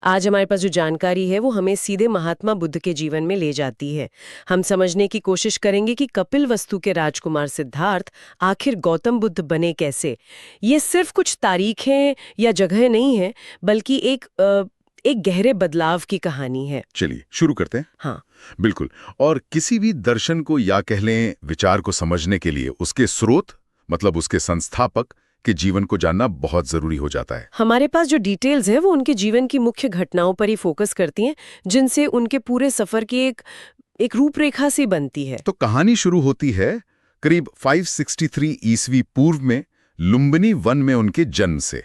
आज हमारे पास जो जानकारी है वो हमें सीधे महात्मा बुद्ध के जीवन में ले जाती है। हम समझने की कोशिश करेंगे कि कपिलवस्तु के राजकुमार सिद्धार्थ आखिर गौतम बुद्ध बने कैसे। ये सिर्फ कुछ तारीखें या जगह नहीं है, बल्कि एक गहरे बदलाव की कहानी है। चलिए शुरू करते हैं। हाँ, बिल्कुल। और किसी भी दर्शन को या कह लें विचार को समझने के लिए उसके स्रोत मतलब उसके संस्थापक के जीवन को जानना बहुत जरूरी हो जाता है। हमारे पास जो डिटेल्स है वो उनके जीवन की मुख्य घटनाओं पर ही फोकस करती हैं, जिनसे उनके पूरे सफर की एक रूपरेखा सी बनती है। तो कहानी शुरू होती है करीब 563 ईस्वी पूर्व में लुम्बिनी वन में उनके जन्म से।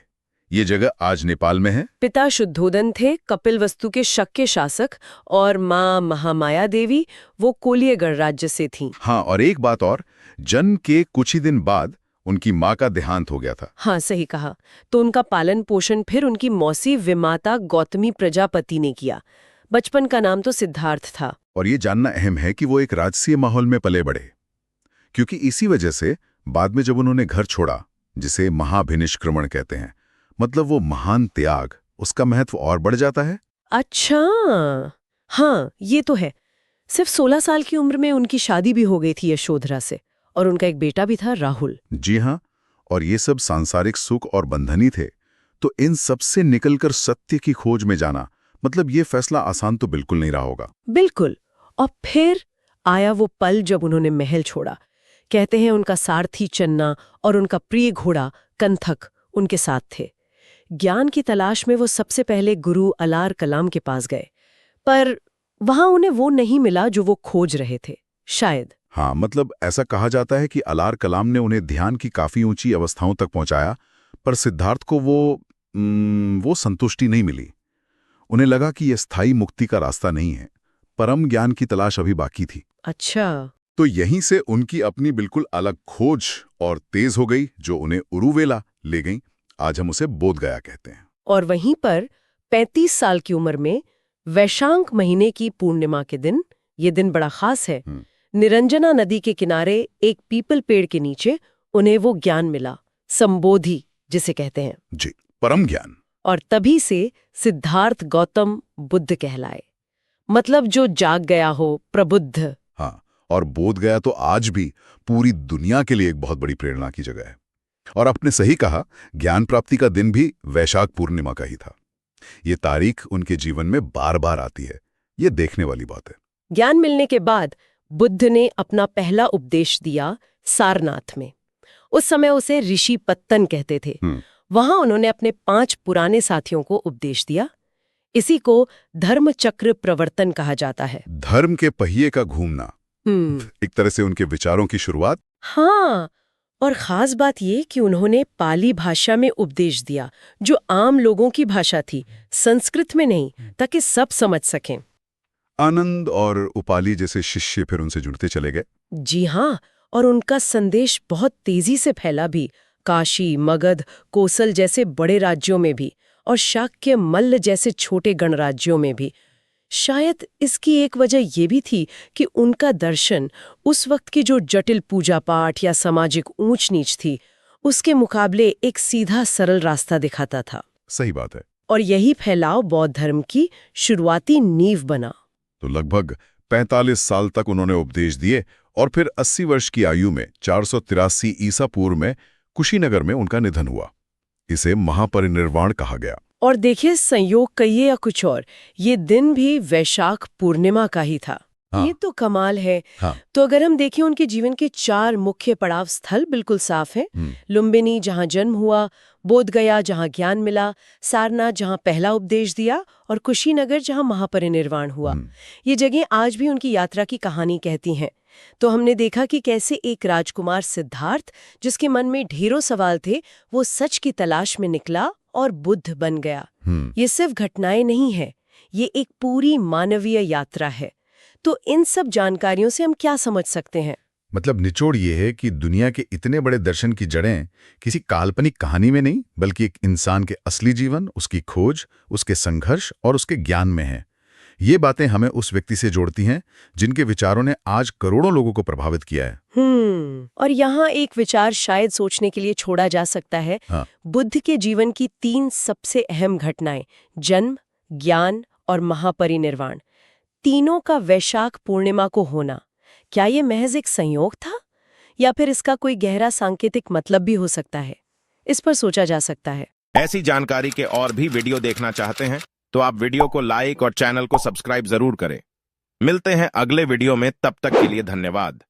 ये जगह आज नेपाल में है। पिता शुद्धोदन थे कपिलवस्तु के शक के शासक, और माँ महामाया देवी वो कोलियगढ़ राज्य से थीं। हाँ, और एक बात और, जन्म के कुछ ही दिन बाद उनकी माँ का देहांत हो गया था। हाँ, सही कहा। तो उनका पालन पोषण फिर उनकी मौसी विमाता गौतमी प्रजापति ने किया। बचपन का नाम तो सिद्धार्थ था। और ये जानना अहम है कि वो एक राजसीय माहौल में पले बढ़े, क्योंकि इसी वजह से बाद में जब उन्होंने घर छोड़ा, जिसे महाभिनिष्क्रमण कहते हैं, मतलब वो महान त्याग, उसका महत्व और बढ़ जाता है। अच्छा, हाँ, ये तो है। सिर्फ 16 साल की उम्र में उनकी शादी भी हो गई थी यशोधरा से, और उनका एक बेटा भी था, राहुल। जी हाँ, और ये सब सांसारिक सुख और बंधन ही थे। तो इन सब से निकलकर सत्य की खोज में जाना, मतलब ये फैसला आसान तो बिल्कुल नहीं रहा होगा। बिल्कुल। और फिर आया वो पल जब उन्होंने महल छोड़ा। कहते हैं उनका सारथी चन्ना और उनका प्रिय घोड़ा कंथक उनके साथ थे। ज्ञान की तलाश में वो सबसे पहले गुरु अलार कलाम के पास गए, पर वहां उन्हें वो नहीं मिला जो वो खोज रहे थे, शायद। हाँ, मतलब ऐसा कहा जाता है कि अलार कलाम ने उन्हें ध्यान की काफी ऊंची अवस्थाओं तक पहुंचाया, पर सिद्धार्थ को वो संतुष्टि नहीं मिली। उन्हें लगा कि यह स्थायी मुक्ति का रास्ता नहीं है, परम ज्ञान की तलाश अभी बाकी थी। अच्छा। तो यहीं से उनकी अपनी बिल्कुल अलग खोज और तेज हो गई, जो उन्हें उरुवेला ले गई। आज हम उसे बोध गया कहते हैं। और वहीं पर 35 साल की उम्र में वैशाख महीने की पूर्णिमा के दिन, ये दिन बड़ा खास है, निरंजना नदी के किनारे एक पीपल पेड़ के नीचे उन्हें वो ज्ञान मिला, संबोधि जिसे कहते हैं। जी, परम ज्ञान। और तभी से सिद्धार्थ गौतम बुद्ध कहलाए, मतलब जो जाग गया हो, प्रबुद्ध। हाँ, और बोध गया तो आज भी पूरी दुनिया के लिए एक बहुत बड़ी प्रेरणा की जगह है। और आपने सही कहा, ज्ञान प्राप्ति का दिन भी वैशाख पूर्णिमा का ही था। ये तारीख उनके जीवन में बार बार आती है, ये देखने वाली बात है। ज्ञान मिलने के बाद बुद्ध ने अपना पहला उपदेश दिया सारनाथ में। उस समय उसे ऋषि पत्तन कहते थे। वहां उन्होंने अपने 5 पुराने साथियों को उपदेश दिया। इसी को धर्म चक्र प्रवर्तन कहा जाता है। धर्म के पहिए का घूमना, एक तरह से उनके विचारों की शुरुआत। हाँ, और खास बात ये कि उन्होंने पाली भाषा में उपदेश दिया, जो आम लोगों की भाषा थी, संस्कृत में नहीं, ताकि सब समझ सकें। आनंद और उपाली जैसे शिष्य फिर उनसे जुड़ते चले गए। जी हाँ, और उनका संदेश बहुत तेजी से फैला भी, काशी, मगध, कोसल जैसे बड़े राज्यों में भी, और शाक्य, मल्ल जैसे छोटे गणराज्यों में भी। शायद इसकी एक वजह ये भी थी कि उनका दर्शन उस वक्त की जो जटिल पूजा पाठ या सामाजिक ऊंच नीच थी, उसके मुकाबले एक सीधा सरल रास्ता दिखाता था। सही बात है। और यही फैलाव बौद्ध धर्म की शुरुआती नींव बना। तो लगभग 45 साल तक उन्होंने उपदेश दिए, और फिर 80 वर्ष की आयु में 483 ईसा पूर्व में कुशीनगर में उनका निधन हुआ। इसे महापरिनिर्वाण कहा गया। और देखिए, संयोग कहिए या कुछ और, ये दिन भी वैशाख पूर्णिमा का ही था। हाँ। ये तो कमाल है। हाँ। तो अगर हम देखें, उनके जीवन के 4 मुख्य पड़ाव स्थल बिल्कुल साफ हैं। लुम्बिनी जहां जन्म हुआ, बोधगया जहां ज्ञान मिला, सारनाथ जहां पहला उपदेश दिया, और कुशीनगर जहां महापरिनिर्वाण हुआ। ये जगह आज भी उनकी यात्रा की कहानी कहती हैं। तो हमने देखा कि कैसे एक राजकुमार सिद्धार्थ, जिसके मन में ढेरों सवाल थे, वो सच की तलाश में निकला और बुद्ध बन गया। ये सिर्फ घटनाएं नहीं है, ये एक पूरी मानवीय यात्रा है। तो इन सब जानकारियों से हम क्या समझ सकते हैं? मतलब निचोड़ ये है कि दुनिया के इतने बड़े दर्शन की जड़ें किसी काल्पनिक कहानी में नहीं, बल्कि एक इंसान के असली जीवन, उसकी खोज, उसके संघर्ष और उसके ज्ञान में है। ये बातें हमें उस व्यक्ति से जोड़ती हैं जिनके विचारों ने आज करोड़ों लोगों को प्रभावित किया है। और यहाँ एक विचार शायद सोचने के लिए छोड़ा जा सकता है। हाँ। बुद्ध के जीवन की 3 सबसे अहम घटनाएं, जन्म, ज्ञान और महापरिनिर्वाण, तीनों का वैशाख पूर्णिमा को होना, क्या ये महज एक संयोग था या फिर इसका कोई गहरा सांकेतिक मतलब भी हो सकता है? इस पर सोचा जा सकता है। ऐसी जानकारी के और भी वीडियो देखना चाहते हैं तो आप वीडियो को लाइक और चैनल को सब्सक्राइब जरूर करें। मिलते हैं अगले वीडियो में, तब तक के लिए धन्यवाद।